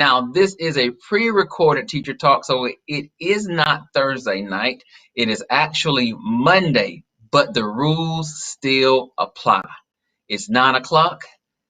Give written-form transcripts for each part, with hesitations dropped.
Now, this is a pre-recorded teacher talk, so it is not Thursday night. It is actually Monday, but the rules still apply. It's 9 o'clock.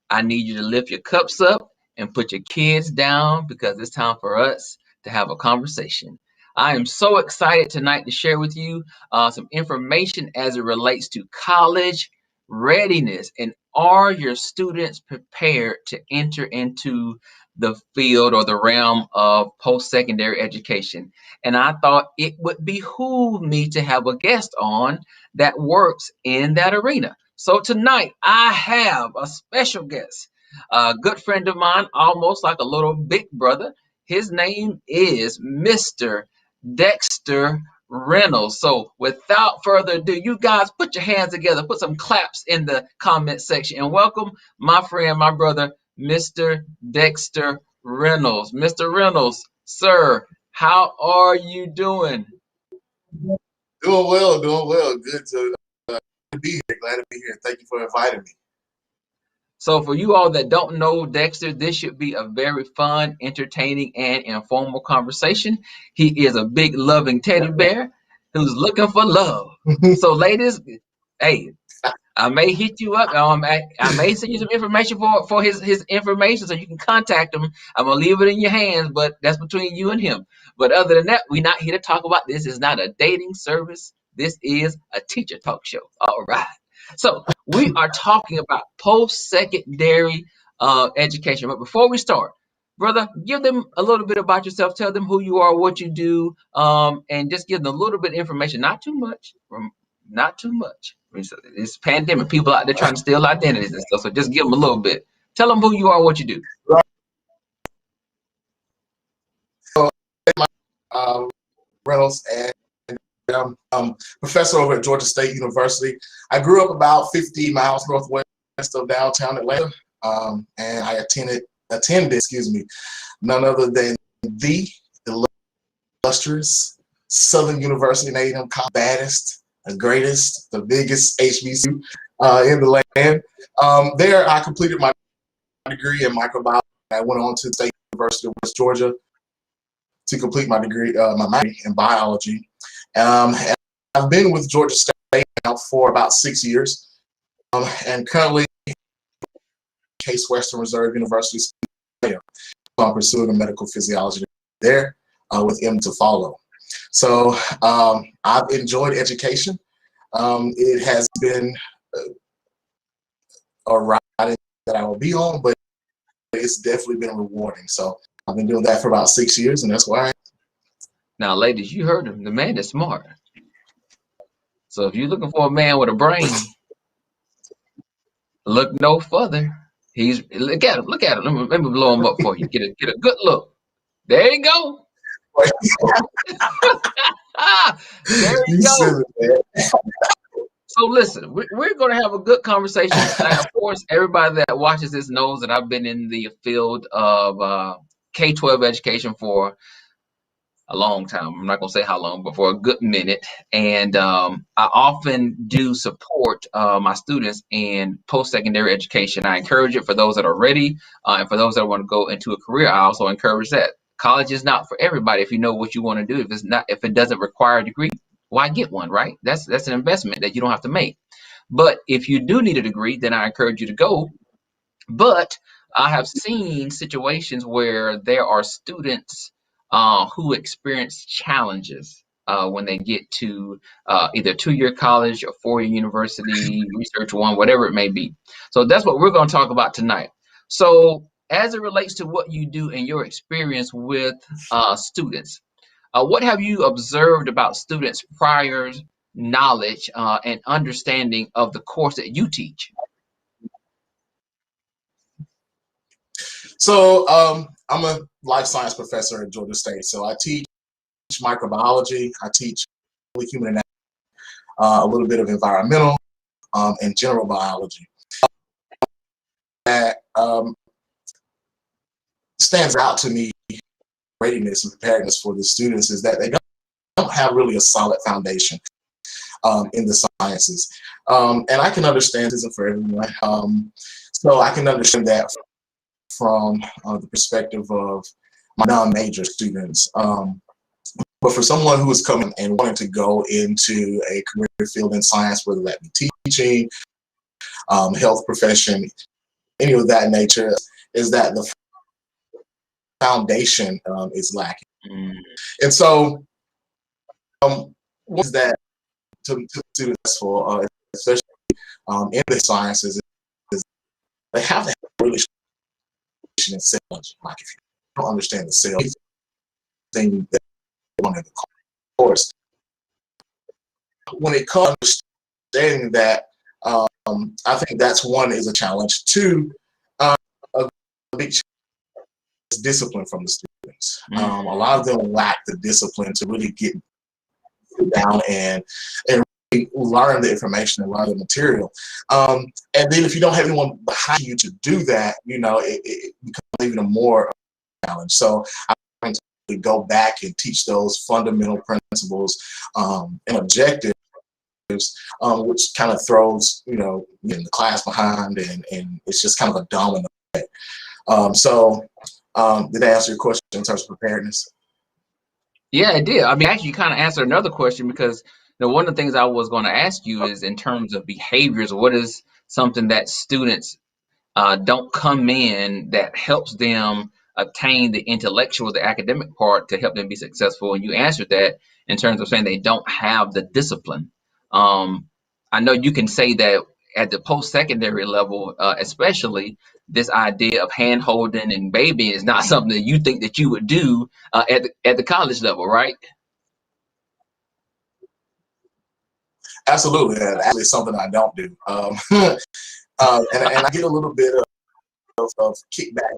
I need you to lift your cups up and put your kids down because it's time for us to have a conversation. I am so excited tonight to share with you some information as it relates to college readiness. And are your students prepared to enter into the field or the realm of post-secondary education? And I thought it would behoove me to have a guest on that works in that arena. So tonight I have a special guest, a good friend of mine, almost like a little big brother. His name is Mr. Dexter Reynolds. So without further ado, you guys put your hands together, put some claps in the comment section, and welcome my friend, my brother, Mr. Dexter Reynolds. Mr. Reynolds, sir, how are you doing? Doing well, doing well. Good to be here. Glad to be here. Thank you for inviting me. So for you all that don't know Dexter, this should be a very fun, entertaining, and informal conversation. He is a big loving teddy bear who's looking for love. So ladies, hey, I may hit you up. I may send you some information for his information so you can contact him. I'm gonna leave it in your hands, but that's between you and him. But other than that, we're not here to talk about this. Is not a dating service. This is a teacher talk show. All right. So we are talking about post-secondary education. But before we start, brother, give them a little bit about yourself. Tell them who you are, what you do, and just give them a little bit of information. Not too much. Not too much. It's pandemic. People out there trying to steal identities and stuff. So just give them a little bit. Tell them who you are, what you do. Right. So, Reynolds, and I'm professor over at Georgia State University. I grew up about 50 miles northwest of downtown Atlanta, and I attended, none other than the illustrious Southern University in A&M, baddest, the greatest, the biggest HBCU in the land. There, I completed my degree in microbiology. I went on to State University of West Georgia to complete my degree, my degree in biology. And I've been with Georgia State now for about 6 years, and currently Case Western Reserve University. I'm pursuing a medical physiology there with M to follow. So I've enjoyed education. It has been a ride that I will be on, but it's definitely been rewarding. So I've been doing that for about 6 years, and that's why I am. Now, ladies, you heard him. The man is smart. So if you're looking for a man with a brain, look no further. Look at him. Look at him. Let me blow him up for you. Get a good look. There you go. There you go. So listen, we're going to have a good conversation. And of course, everybody that watches this knows that I've been in the field of K-12 education for a long time. I'm not going to say how long, but for a good minute. And I often do support my students in post-secondary education. I encourage it for those that are ready, and for those that want to go into a career. I also encourage that. College is not for everybody if you know what you want to do. If it doesn't require a degree, why get one, right? That's an investment that you don't have to make. But if you do need a degree, then I encourage you to go. But I have seen situations where there are students who experience challenges when they get to either two-year college or four-year university, research one, whatever it may be. So that's what we're going to talk about tonight. So as it relates to what you do and your experience with students, what have you observed about students' prior knowledge and understanding of the course that you teach? So I'm a life science professor at Georgia State. So I teach microbiology. I teach human anatomy, a little bit of environmental and general biology. That stands out to me, readiness and preparedness for the students, is that they don't have really a solid foundation in the sciences. And I can understand this isn't for everyone. So I can understand that from the perspective of non-major students. But for someone who is coming and wanting to go into a career field in science, whether that be teaching, health profession, any of that nature, is that the foundation is lacking. And so, what is that to students for, especially in the sciences, is they have to have a really in cell engineering. Like if you don't understand the cell thing that they want in the course, when it comes to understanding that, I think that's one is a challenge. Two, a big challenge is discipline from the students. A lot of them lack the discipline to really get down and really learn the information and learn the material. And then if you don't have anyone behind you to do that, it becomes even more challenge. So I want to go back and teach those fundamental principles and objectives, which kind of throws in the class behind, and it's just kind of a domino effect. Did I answer your question in terms of preparedness? Yeah, it did. I mean, actually, you kind of answered another question, because one of the things I was going to ask you is, in terms of behaviors, what is something that students don't come in that helps them obtain the intellectual, the academic part to help them be successful? And you answered that in terms of saying they don't have the discipline. I know you can say that at the post-secondary level, especially, this idea of hand-holding and babying is not something that you think that you would do at the college level, right? Absolutely, and actually something I don't do. And I get a little bit of kickback,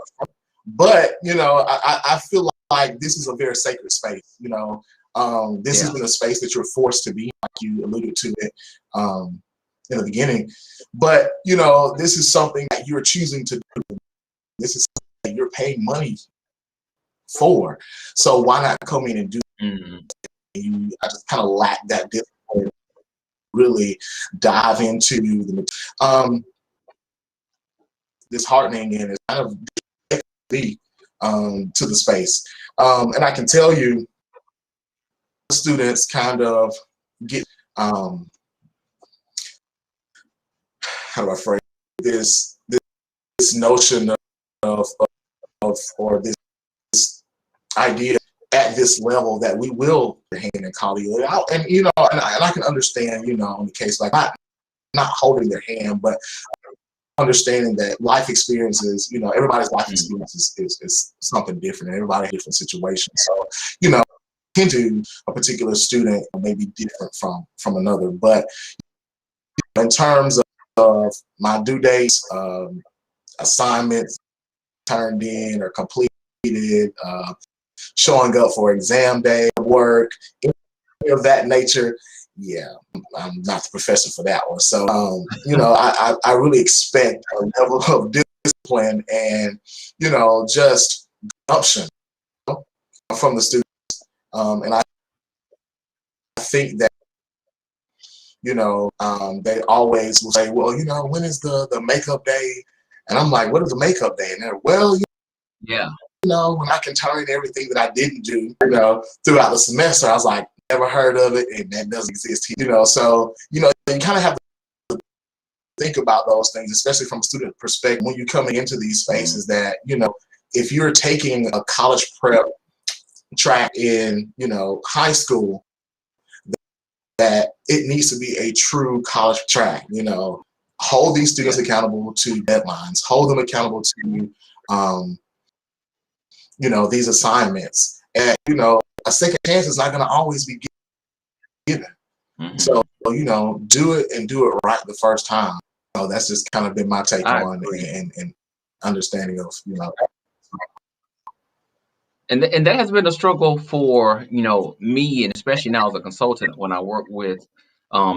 but I feel like this is a very sacred space. This isn't a space that you're forced to be, like you alluded to it in the beginning. But this is something that you're choosing to do. This is something that you're paying money for. So why not come in and do it? I just kind of lack that discipline. Really dive into the disheartening, and it's kind of to the space. And I can tell you, students kind of get how do I phrase this notion of or this idea at this level that we will hand in college, and I can understand, in the case like not holding their hand, but understanding that life experiences, everybody's life experience is something different. Everybody has different situations, so into a particular student may be different from another. But in terms of my due dates, assignments turned in or completed, showing up for exam day, work, any of that nature, yeah, I'm not the professor for that one. So, I really expect a level of discipline and, just gumption from the students. And I think that, they always will say, well, when is the makeup day? And I'm like, what is the makeup day? And they're, well, yeah. When I can turn in everything that I didn't do, throughout the semester. I was like, never heard of it, and that doesn't exist here. So, you kind of have to think about those things, especially from a student perspective, when you're coming into these spaces, that, if you're taking a college prep track in, high school, that it needs to be a true college track. Hold these students accountable to deadlines, hold them accountable to, these assignments, and a second chance is not going to always be given. So do it, and do it right the first time. That's just kind of been my take on and understanding of And that has been a struggle for me, and especially now as a consultant, when I work with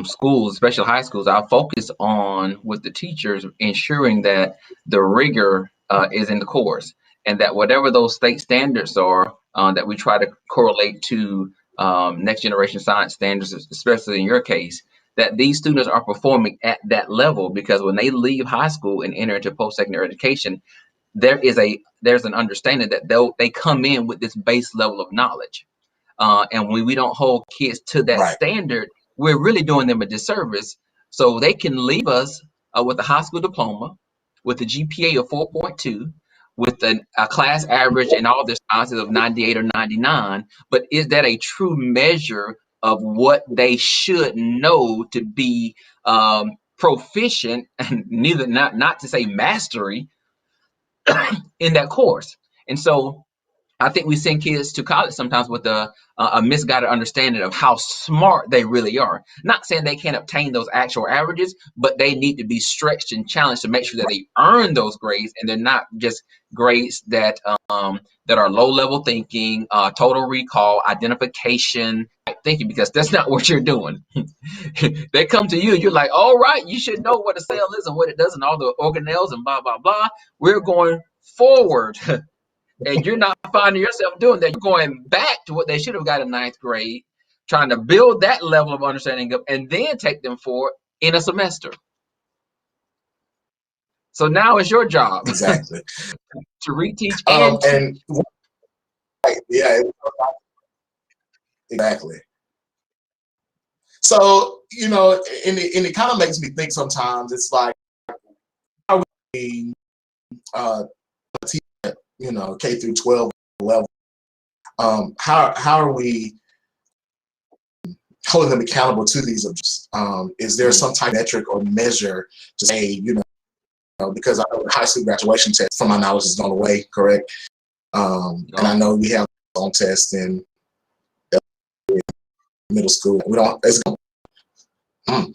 schools, especially high schools. I focus on, with the teachers, ensuring that the rigor is in the course, and that whatever those state standards are, that we try to correlate to next generation science standards, especially in your case, that these students are performing at that level. Because when they leave high school and enter into post-secondary education, there's an understanding that they come in with this base level of knowledge. And when we don't hold kids to that Right. standard, we're really doing them a disservice. So they can leave us with a high school diploma, with a GPA of 4.2, with a class average in all their sciences of 98 or 99. But is that a true measure of what they should know to be proficient, and not to say mastery, in that course? And so I think we send kids to college sometimes with a misguided understanding of how smart they really are. Not saying they can't obtain those actual averages, but they need to be stretched and challenged to make sure that they earn those grades, and they're not just grades that are low level thinking, total recall, identification type thinking, because that's not what you're doing. They come to you, you're like, all right, you should know what a cell is and what it does and all the organelles and blah blah blah. We're going forward. And you're not finding yourself doing that. You're going back to what they should have got in ninth grade, trying to build that level of understanding up, and then take them forward in a semester. So now it's your job Exactly. to reteach and teach. And right, yeah, exactly. So, and it kind of makes me think sometimes. It's like, how are we teach at, K through 12 level? How are we holding them accountable to these objectives? Is there some type of metric or measure to say, because I know the high school graduation test, from my knowledge, has gone away, correct? And I know we have on test in middle school. We don't. It's gone.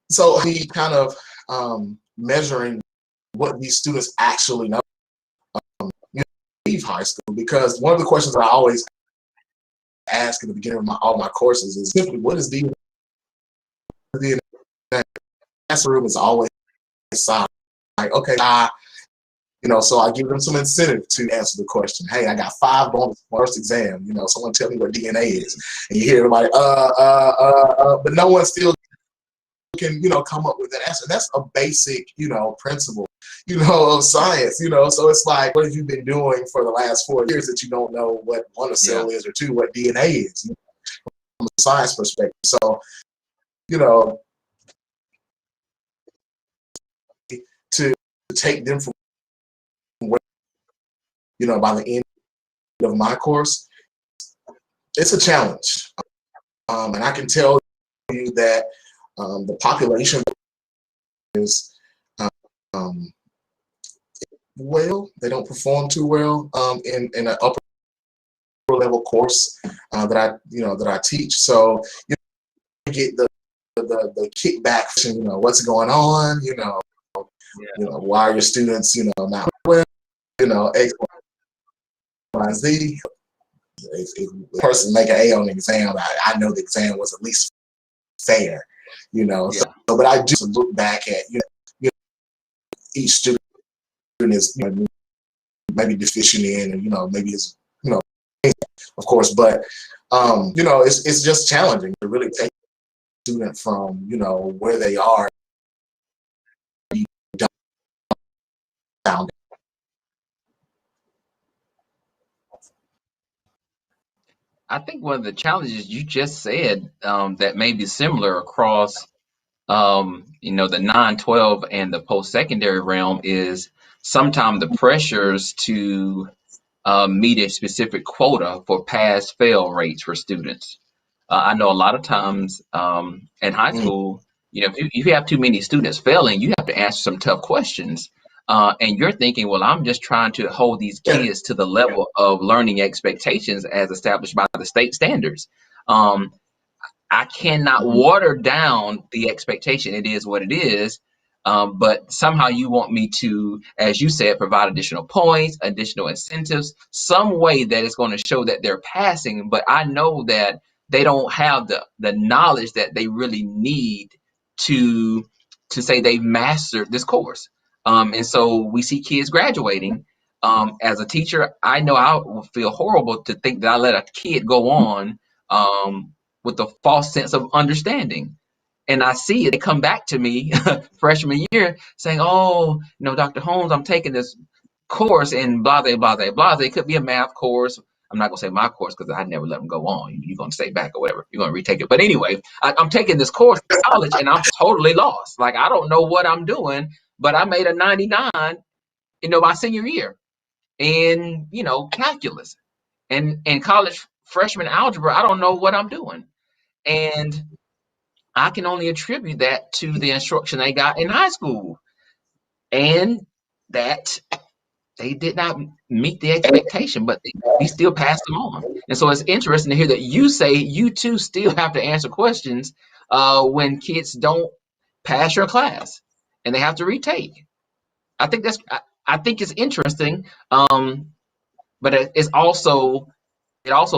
So we kind of measuring what these students actually know, leave high school, because one of the questions I always ask at the beginning of all my courses is simply, what is the classroom is always silent. Like, okay, so I give them some incentive to answer the question. Hey, I got 5 bonus first exam. Someone tell me what DNA is, and you hear everybody, but no one still can, come up with an answer. That's a basic, principle, of science, So it's like, what have you been doing for the last 4 years that you don't know what one a cell is, or 2, what DNA is, from a science perspective? So, to take them from where, by the end of my course, it's a challenge. And I can tell you that the population is, they don't perform too well in an upper level course that I teach. So you get the kickback, what's going on, why are your students, not well, X, Y, and Z. If a person make an A on the exam, I know the exam was at least fair, So, but I do look back at, each student is, maybe deficient in, and, maybe is, of course, but, it's just challenging to really take a student from, where they are down. I think one of the challenges you just said that may be similar across the 9-12 and the post-secondary realm is sometimes the pressures to meet a specific quota for pass-fail rates for students. I know a lot of times in high school, if you have too many students failing, you have to answer some tough questions. And you're thinking, well, I'm just trying to hold these kids to the level of learning expectations as established by the state standards. I cannot water down the expectation. It is what it is. But somehow you want me to, as you said, provide additional points, additional incentives, some way that it's going to show that they're passing. But I know that they don't have the knowledge that they really need to say they've mastered this course. And so we see kids graduating. As a teacher, I know I will feel horrible to think that I let a kid go on with a false sense of understanding. And I see it, they come back to me freshman year saying, oh, Dr. Holmes, I'm taking this course in blah, blah, blah, blah. It could be a math course. I'm not going to say my course because I never let them go on. You're going to stay back or whatever. You're going to retake it. But anyway, I'm taking this course in college and I'm totally lost. Like, I don't know what I'm doing, but I made a 99, my senior year in, calculus. And in college freshman algebra, I don't know what I'm doing. And I can only attribute that to the instruction they got in high school. And that they did not meet the expectation, but we still passed them on. And so it's interesting to hear that you say you too still have to answer questions when kids don't pass your class and they have to retake. I think it's interesting, but it also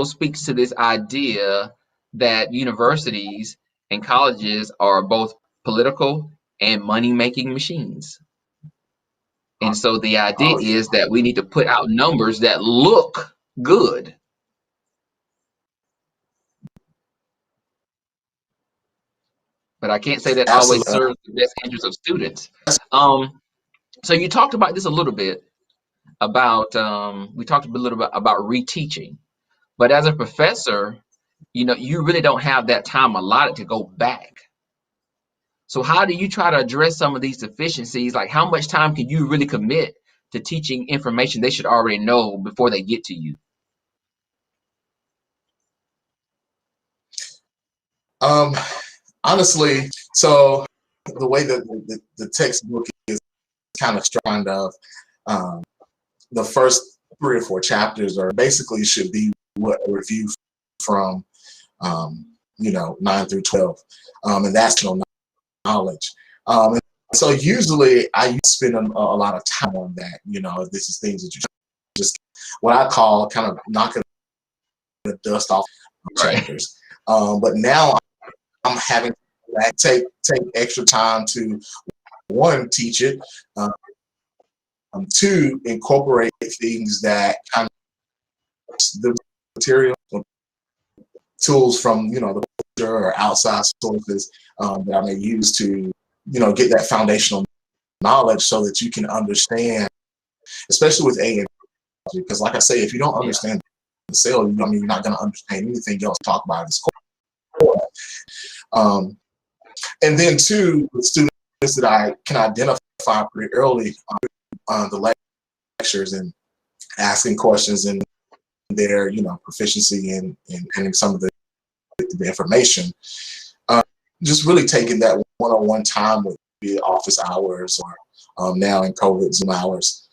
speaks to this idea that universities and colleges are both political and money-making machines. And so the idea is that we need to put out numbers that look good. But I can't say that always Absolutely. serves the best interest of students. So you talked about this a little bit about we talked a little bit about reteaching. But as a professor, you really don't have that time allotted to go back. So how do you try to address some of these deficiencies? Like, how much time can you really commit to teaching information they should already know before they get to you? Honestly, so the way that the textbook is kind of structured of the first 3 or 4 chapters are basically should be what a review from 9 through 12, and that's no knowledge. And so usually I spend a lot of time on that. This is things that you just what I call kind of knocking the dust off chapters. But now I'm having to take extra time to, one, teach it, 2, incorporate things that kind of the material tools from the literature or outside sources that I may use to get that foundational knowledge so that you can understand, especially with A and B, because like I say, if you don't understand the cell, you're not going to understand anything else talked about in this course. And then 2, with students that I can identify pretty early on the lectures and asking questions and their proficiency in some of the information, just really taking that one-on-one time with be office hours or now in COVID Zoom hours,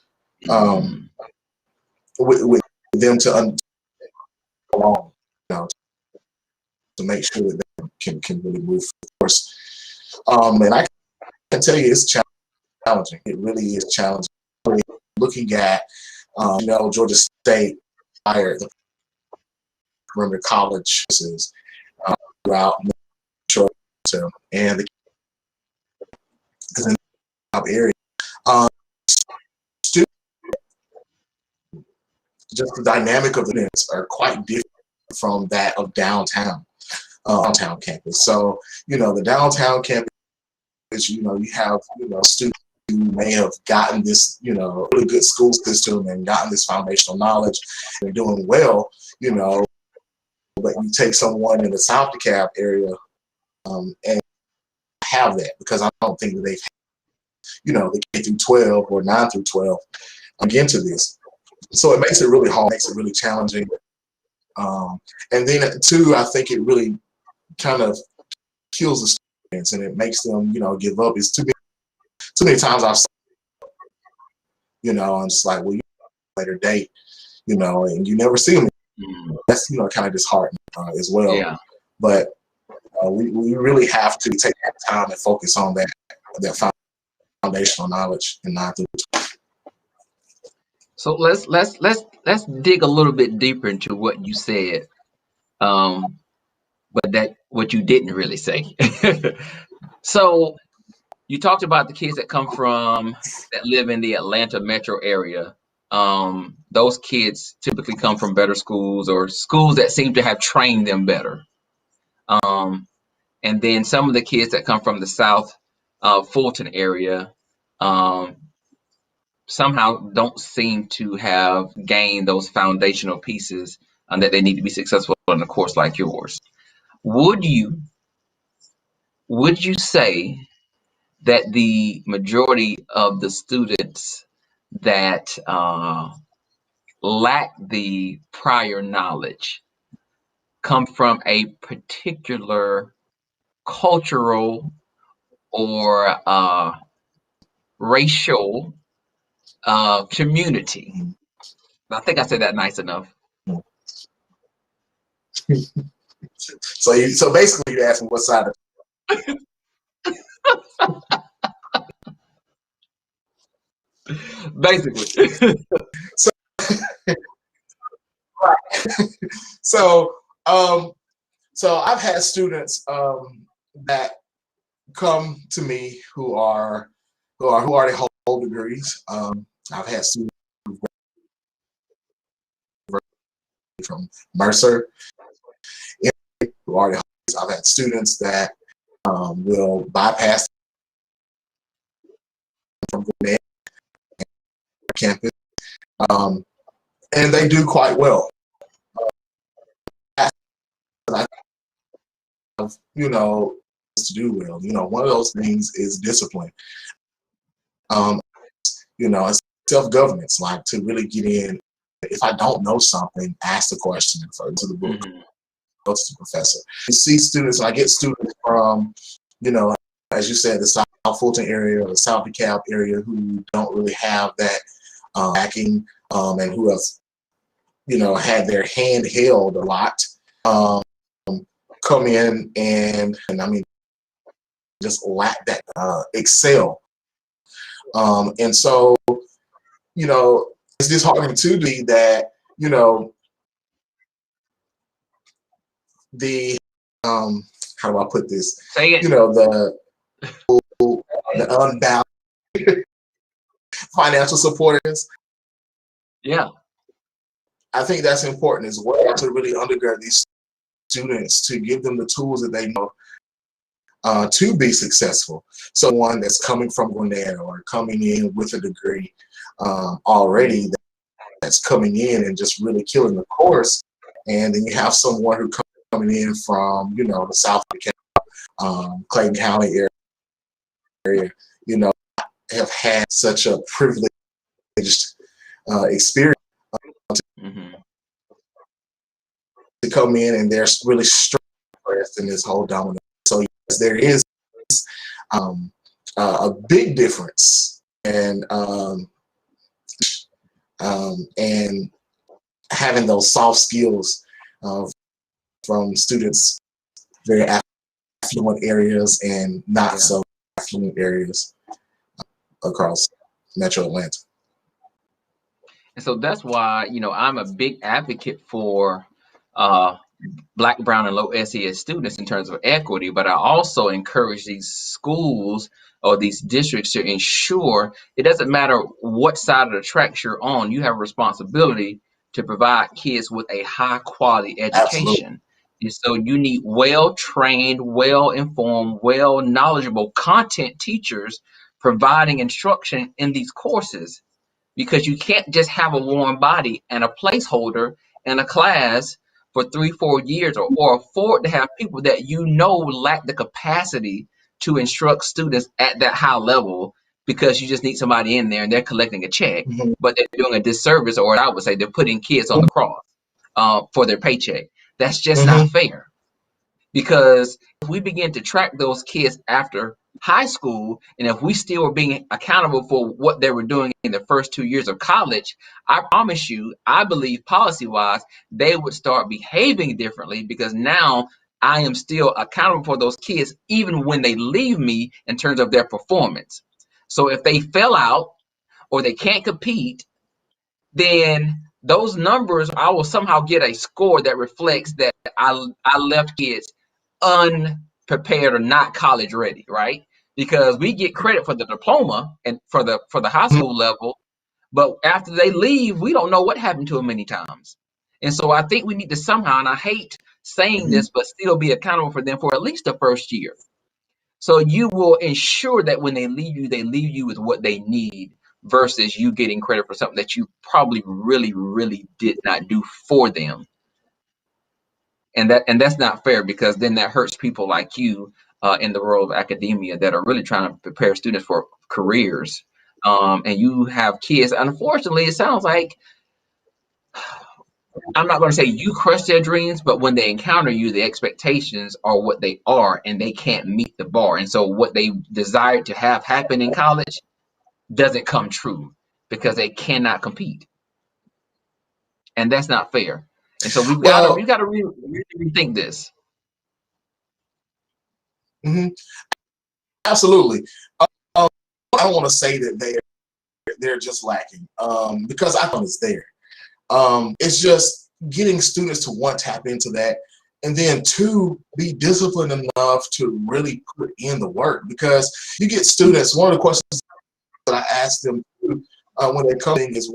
with them to along, to make sure that they can really move forward. And I can tell you, it's challenging. It really is challenging. Looking at Georgia State hired the perimeter college throughout and the area. Just the dynamic of the events are quite different from that of downtown campus. So the downtown campus, you have students who may have gotten this really good school system and gotten this foundational knowledge and are doing well, but you take someone in the South DeKalb area and have that, because I don't think that they've the K through 12 or 9 through 12 get into this. So it makes it really hard, makes it really challenging. And then 2, I think it really kind of kills the students and it makes them, give up. It's too many times I've I'm just like, well, later date, and you never see them. That's, kind of disheartening as well. Yeah. But we really have to take that time and focus on that foundational knowledge and not the. So let's dig a little bit deeper into what you said, but that what you didn't really say. So you talked about the kids that live in the Atlanta metro area. Those kids typically come from better schools or schools that seem to have trained them better. And then some of the kids that come from the South Fulton area somehow don't seem to have gained those foundational pieces that they need to be successful in a course like yours. Would you say that the majority of the students that lack the prior knowledge come from a particular cultural or racial community? I think I said that nice enough. So basically, you're asking what side of Basically. so, so so I've had students that come to me who already hold degrees. I've had students from Mercer who already hold degrees. I've had students that will bypass from going campus, and they do quite well. To do well, one of those things is discipline. It's self-governance, like to really get in. If I don't know something, ask the question and refer to the book, go to the professor. You see students, I get students from, as you said, the South Fulton area or the South DeKalb area who don't really have that backing, and who have, had their hand held a lot, come in and I mean, just lack that excel. And so, it's disheartening to me that, the how do I put this? Say it. The unbalanced financial support is. Yeah. I think that's important as well, to really undergird these students, to give them the tools that they know to be successful. So one that's coming from Gwinnett or coming in with a degree already, that's coming in and just really killing the course, and then you have someone who coming in from the South Clayton County area, have had such a privileged experience to come in, and they're really stressed in this whole dominant. So yes, there is a big difference, and having those soft skills from students very affluent areas and not so affluent areas across Metro Atlanta. And so that's why, I'm a big advocate for Black, brown, and low SES students in terms of equity, but I also encourage these schools or these districts to ensure it doesn't matter what side of the tracks you're on, you have a responsibility to provide kids with a high quality education. Absolutely. And so you need well-trained, well-informed, well-knowledgeable content teachers providing instruction in these courses, because you can't just have a warm body and a placeholder in a class for 3-4 years, or afford to have people that lack the capacity to instruct students at that high level, because you just need somebody in there and they're collecting a check, but they're doing a disservice, or I would say they're putting kids on the cross for their paycheck. That's just not fair. Because if we begin to track those kids after high school, and if we still are being accountable for what they were doing in the first 2 years of college, I promise you, I believe policy-wise, they would start behaving differently, because now I am still accountable for those kids even when they leave me in terms of their performance. So if they fell out or they can't compete, then those numbers, I will somehow get a score that reflects that I left kids unprepared or not college ready, right? Because we get credit for the diploma and for the high school level, but after they leave, we don't know what happened to them many times. And so I think we need to somehow, and I hate saying this, but still be accountable for them for at least the first year. So you will ensure that when they leave you with what they need versus you getting credit for something that you probably really, really did not do for them. And that's not fair, because then that hurts people like you in the world of academia that are really trying to prepare students for careers. And you have kids. Unfortunately, it sounds like, I'm not going to say you crush their dreams, but when they encounter you, the expectations are what they are, and they can't meet the bar. And so what they desired to have happen in college doesn't come true because they cannot compete, and that's not fair. And so we Well, got to really rethink this. mhm, absolutely. Um, I don't want to say that they're just lacking, because I think it's there. It's just getting students to, one, tap into that, and then two, be disciplined enough to really put in the work. Because you get students, one of the questions that I ask them when they come in is,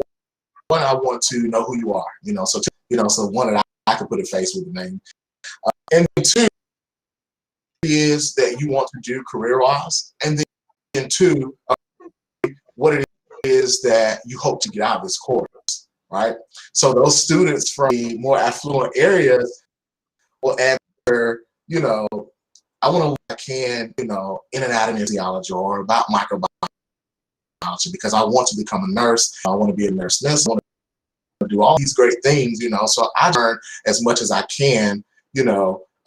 one, I want to know who you are, so so one, that I can put a face with the name, and two is that you want to do career-wise, and then two, what it is that you hope to get out of this course, right? So those students from the more affluent areas will answer, I want to know what I can, in and out of anesthesiology or about microbiology, because I want to become a nurse. I want to be a nurse. I want to do all these great things, so I learn as much as I can,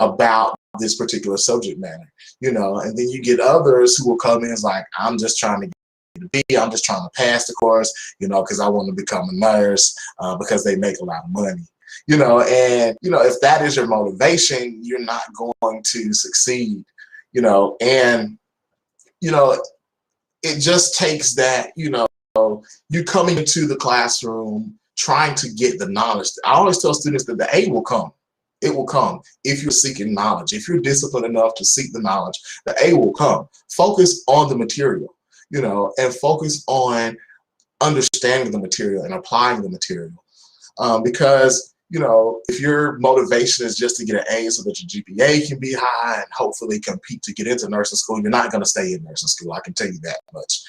about this particular subject matter, and then you get others who will come in as like, I'm just trying to get a B, I'm just trying to pass the course, because I want to become a nurse, because they make a lot of money, and, if that is your motivation, you're not going to succeed, and, it just takes that, you coming into the classroom trying to get the knowledge. I always tell students that the A will come. It will come if you're seeking knowledge. If you're disciplined enough to seek the knowledge, the A will come. Focus on the material, and focus on understanding the material and applying the material. Because, if your motivation is just to get an A so that your GPA can be high and hopefully compete to get into nursing school, you're not going to stay in nursing school. I can tell you that much.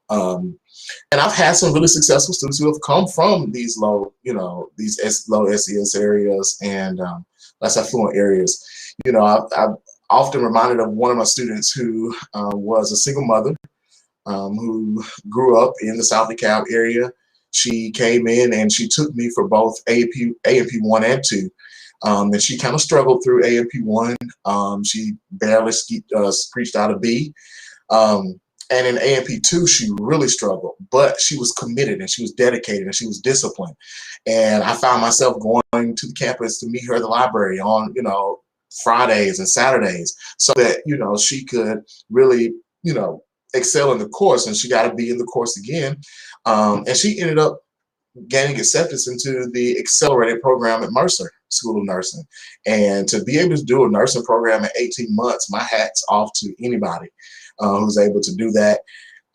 And I've had some really successful students who have come from these low, low SES areas and less affluent areas. I've often reminded of one of my students who was a single mother who grew up in the South DeKalb area. She came in and she took me for both A&P 1 and 2. And she kind of struggled through A&P 1. She barely preached out a B. And in A&P 2, she really struggled, but she was committed and she was dedicated and she was disciplined. And I found myself going to the campus to meet her at the library on, Fridays and Saturdays so that, she could really, excel in the course, and she got to be in the course again. And she ended up gaining acceptance into the accelerated program at Mercer School of Nursing. And to be able to do a nursing program in 18 months, my hat's off to anybody who's able to do that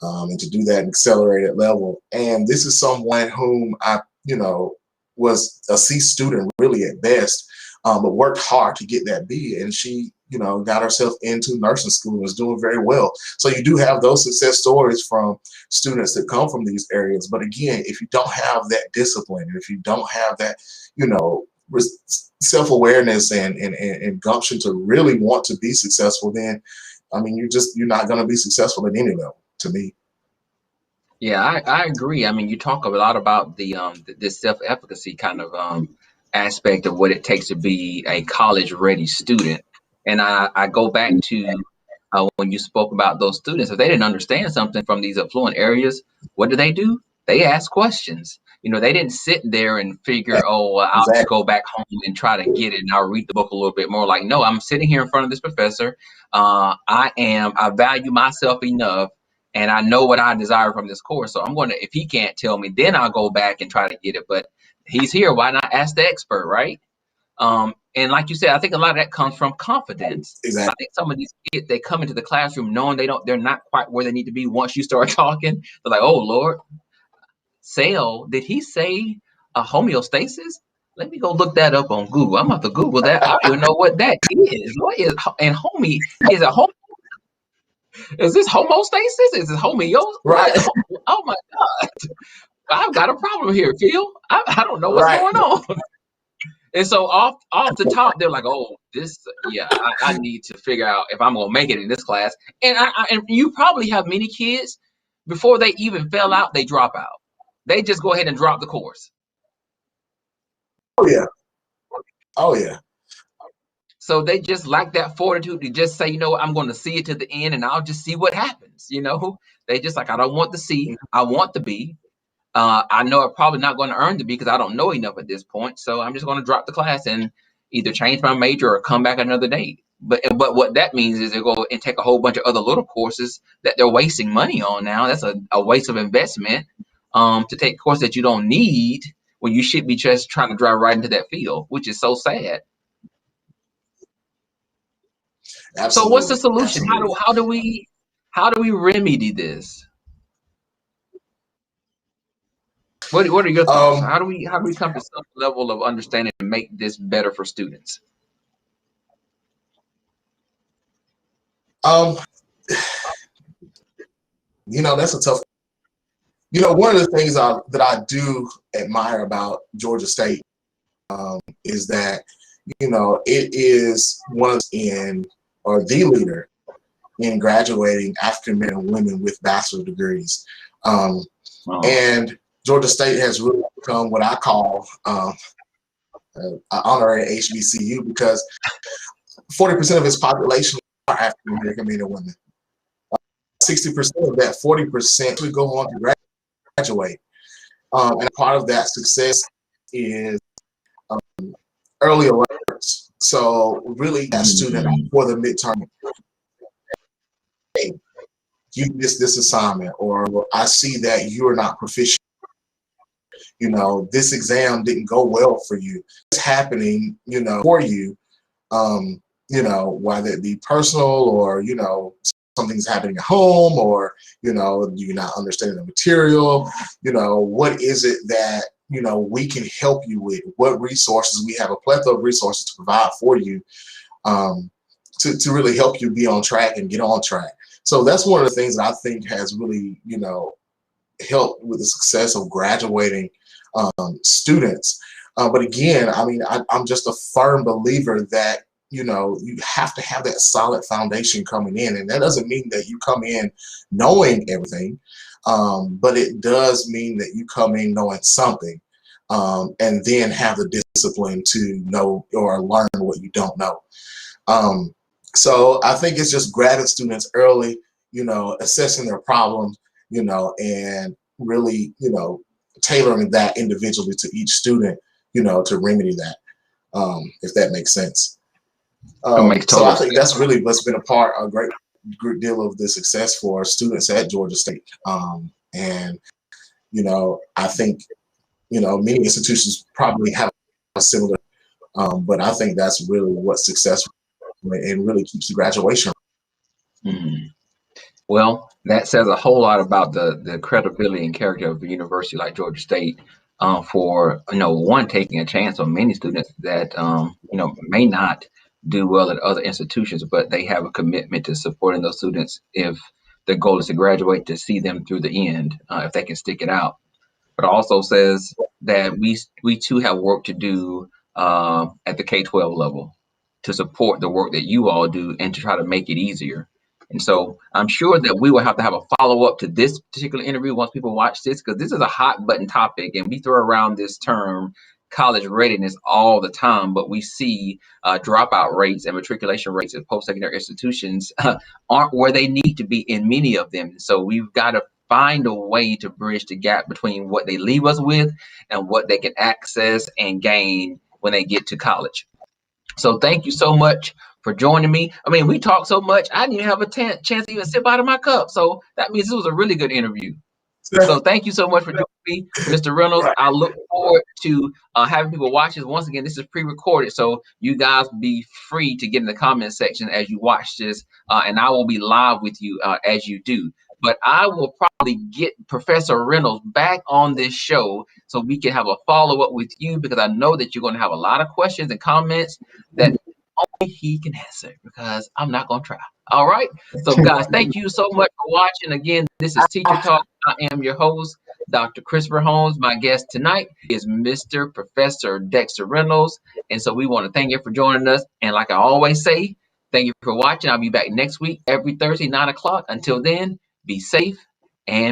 and to do that at an accelerated level. And this is someone whom I, was a C student really at best, but worked hard to get that B. And she, got herself into nursing school and is doing very well. So you do have those success stories from students that come from these areas. But again, if you don't have that discipline, and if you don't have that, self-awareness and gumption to really want to be successful, then, I mean, you're not going to be successful at any level, to me. Yeah, I agree. I mean, you talk a lot about this self-efficacy kind of aspect of what it takes to be a college-ready student. And I go back to when you spoke about those students. If they didn't understand something from these affluent areas, what do? They ask questions. They didn't sit there and figure, oh, well, I'll just Exactly. go back home and try to get it, and I'll read the book a little bit more. Like, no, I'm sitting here in front of this professor. I value myself enough, and I know what I desire from this course. So I'm going to, if he can't tell me, then I'll go back and try to get it. But he's here. Why not ask the expert, right? And like you said, I think a lot of that comes from confidence. I Exactly. think some of these kids, they come into the classroom knowing they're not quite where they need to be. Once you start talking, they're like, oh Lord, did he say a homeostasis? Let me go look that up on Google. I'm about to Google that. I don't even know what that is. What is and homie is a home? Is this homostasis? Is this homeostasis? Right, What? Oh my God! I've got a problem here, Phil. I don't know what's right, going on. And so off the top, they're like, oh, this, yeah, I need to figure out if I'm gonna make it in this class. And and you probably have many kids before they even fail out, they drop out. They just go ahead and drop the course. oh yeah, oh yeah, So they just lack that fortitude to just say, you know, I'm going to see it to the end, and I'll just see what happens. You know, they just like, I don't want to see, I want to be. I know I'm probably not going to earn the B because I don't know enough at this point. So I'm just going to drop the class and either change my major or come back another day. But what that means is they go and take a whole bunch of other little courses that they're wasting money on now. That's a waste of investment to take a course that you don't need when you should be just trying to drive right into that field, which is so sad. So what's the absolutely, solution? absolutely. How do we remedy this? What are your thoughts? Um, How do we come to some level of understanding and make this better for students? um, that's a tough. One of the things that I do admire about Georgia State is that it is one of in or the leader in graduating African men and women with bachelor degrees, Oh, and Georgia State has really become what I call an honorary HBCU because 40% of its population are African American men and women. 60% of that 40% would go on to graduate. And part of that success is early alerts. So really that student for the midterm, hey, you missed this assignment, or I see that you're not proficient. This exam didn't go well for you. It's happening, for you, whether it be personal or, something's happening at home, or, you're not understanding the material, what is it that, we can help you with? What resources? We have a plethora of resources to provide for you to really help you be on track and get on track. So that's one of the things that I think has really, helped with the success of graduating students. But again, I mean, I'm just a firm believer that you have to have that solid foundation coming in, and that doesn't mean that you come in knowing everything, but it does mean that you come in knowing something, and then have the discipline to know or learn what you don't know. So I think it's just grabbing students early, assessing their problems, and really, tailoring that individually to each student, to remedy that, if that makes sense. it makes So total I think sense. that's really what's been a great deal of the success for students at Georgia State. And, I think, many institutions probably have a similar, but I think that's really what's successful and really keeps the graduation. Mhm. Well, that says a whole lot about the credibility and character of a university like Georgia State, for one, taking a chance on many students that may not do well at other institutions, but they have a commitment to supporting those students if the goal is to graduate, to see them through the end, if they can stick it out. But also says that we too have work to do at the K-12 level to support the work that you all do and to try to make it easier. And so I'm sure that we will have a follow up to this particular interview once people watch this, because this is a hot button topic, and we throw around this term college readiness all the time, but we see dropout rates and matriculation rates at post-secondary institutions aren't where they need to be in many of them. So we've got to find a way to bridge the gap between what they leave us with and what they can access and gain when they get to college. So thank you so much for joining me. I mean, we talked so much, I didn't even have a chance to even sip out of my cup. So that means this was a really good interview. So thank you so much for joining me, Mr. Reynolds. I look forward to having people watch this. Once again, this is pre-recorded, so you guys be free to get in the comment section as you watch this, and I will be live with you as you do. but I will probably get Professor Reynolds back on this show so we can have a follow-up with you, because I know that you're going to have a lot of questions and comments that only he can answer, because I'm not going to try. All right. So, guys, thank you so much for watching. Again, this is Teacher Talk. I am your host, Dr. Christopher Holmes. My guest tonight is Mr. Professor Dexter Reynolds. And so we want to thank you for joining us. And like I always say, thank you for watching. I'll be back next week, every Thursday, 9 o'clock. Until then, be safe and